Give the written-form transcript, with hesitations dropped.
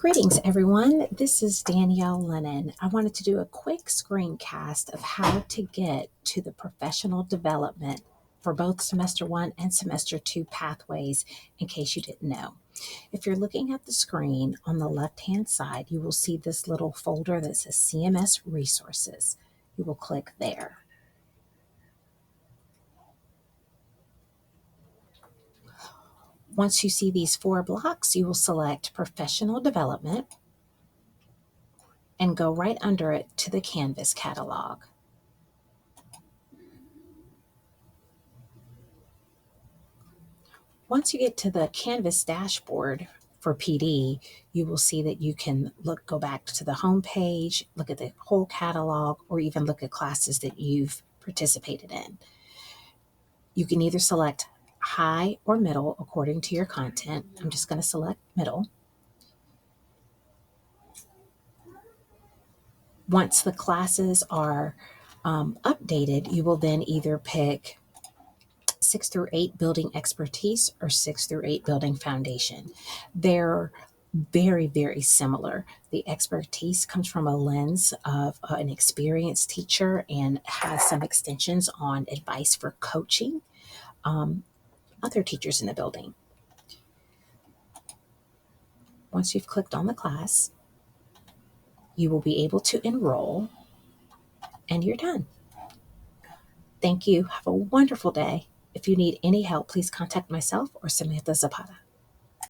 Greetings, everyone. This is Danielle Lennon. I wanted to do a quick screencast of how to get to the professional development for both semester one and semester two pathways, in case you didn't know. If you're looking at the screen on the left-hand side, you will see this little folder that says CMS Resources. You will click there. Once you see these four blocks, you will select Professional Development and go right under it to the Canvas catalog. Once you get to the Canvas dashboard for PD, you will see that you can go back to the home page, look at the whole catalog, or even look at classes that you've participated in. You can either select high or middle according to your content. I'm just going to select middle. Once the classes are updated, you will then either pick 6 through 8 building expertise or 6 through 8 building foundation. They're very, very similar. The expertise comes from a lens of an experienced teacher and has some extensions on advice for coaching other teachers in the building. Once you've clicked on the class, you will be able to enroll and you're done. Thank you. Have a wonderful day. If you need any help, please contact myself or Samantha Zapata.